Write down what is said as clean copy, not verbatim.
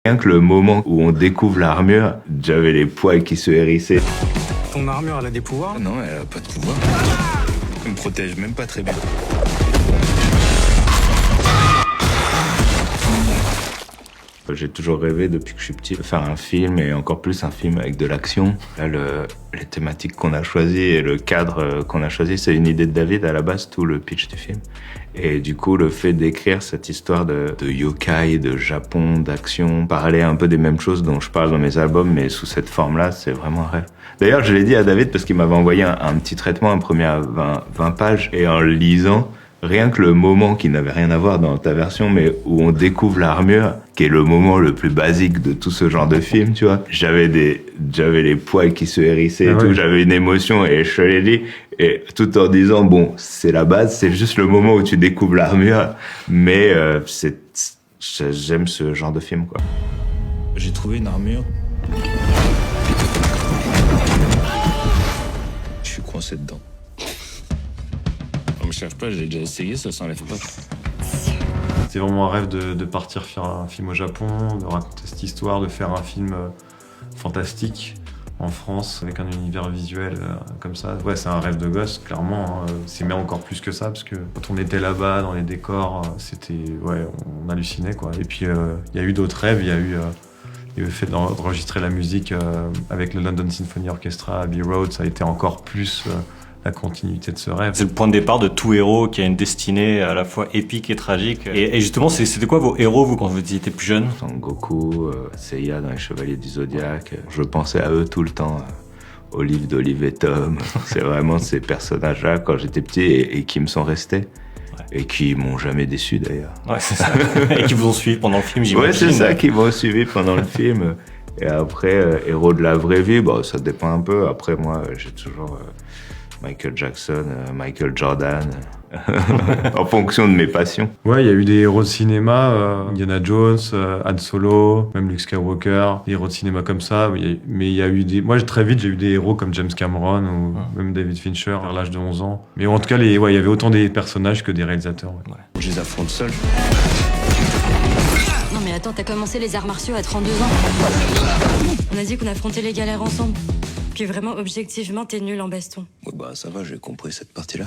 Rien que le moment où on découvre l'armure, j'avais les poils qui se hérissaient. Ton armure, elle a des pouvoirs? Non, elle a pas de pouvoir. Elle me protège même pas très bien. J'ai toujours rêvé depuis que je suis petit de faire un film et encore plus un film avec de l'action. Là, les thématiques qu'on a choisies et le cadre qu'on a choisi, c'est une idée de David à la base, tout le pitch du film. Et du coup, le fait d'écrire cette histoire de yokai, de Japon, d'action, parler un peu des mêmes choses dont je parle dans mes albums, mais sous cette forme-là, c'est vraiment un rêve. D'ailleurs, je l'ai dit à David parce qu'il m'avait envoyé un petit traitement, un premier à 20 pages, et en le lisant, rien que le moment qui n'avait rien à voir dans ta version, mais où on découvre l'armure, qui est le moment le plus basique de tout ce genre de film, tu vois. J'avais les poils qui se hérissaient et tout, j'avais une émotion et je te l'ai dit, et tout en disant, bon, c'est la base, c'est juste le moment où tu découvres l'armure, mais j'aime ce genre de film, quoi. J'ai trouvé une armure. Je suis coincé dedans. On me cherche pas, j'ai déjà essayé, ça s'enlève pas. C'est vraiment un rêve de partir faire un film au Japon, de raconter cette histoire, de faire un film fantastique en France avec un univers visuel comme ça. Ouais, c'est un rêve de gosse, clairement. Hein. C'est même encore plus que ça, parce que quand on était là-bas, dans les décors, on hallucinait, quoi. Et puis, il y a eu d'autres rêves, il y a eu le fait d'enregistrer la musique avec le London Symphony Orchestra à Abbey Road, ça a été encore plus la continuité de ce rêve. C'est le point de départ de tout héros qui a une destinée à la fois épique et tragique. Et justement, c'était quoi vos héros, vous, quand vous étiez plus jeune? Son Goku, Seiya dans les Chevaliers du Zodiaque. Je pensais à eux tout le temps. Olive d'Olive et Tom. C'est vraiment ces personnages-là, quand j'étais petit, et qui me sont restés. Ouais. Et qui m'ont jamais déçu, d'ailleurs. Ouais, c'est ça. Et qui vous ont suivi pendant le film, j'imagine. Ouais, c'est ça, qui m'ont suivi pendant le film. Et après, héros de la vraie vie, bon, ça dépend un peu. Après, moi, j'ai toujours Michael Jackson, Michael Jordan, en fonction de mes passions. Ouais, il y a eu des héros de cinéma, Indiana Jones, Han Solo, même Luke Skywalker, des héros de cinéma comme ça. Mais il y a eu moi, très vite, j'ai eu des héros comme James Cameron ou même David Fincher à l'âge de 11 ans. Mais en tout cas, il y avait autant des personnages que des réalisateurs. Ouais. Je les affronte seul. Non mais attends, t'as commencé les arts martiaux à 32 ans. On a dit qu'on affrontait les galères ensemble. Puis vraiment, objectivement, t'es nul en baston. Ouais, bah ça va, j'ai compris cette partie-là.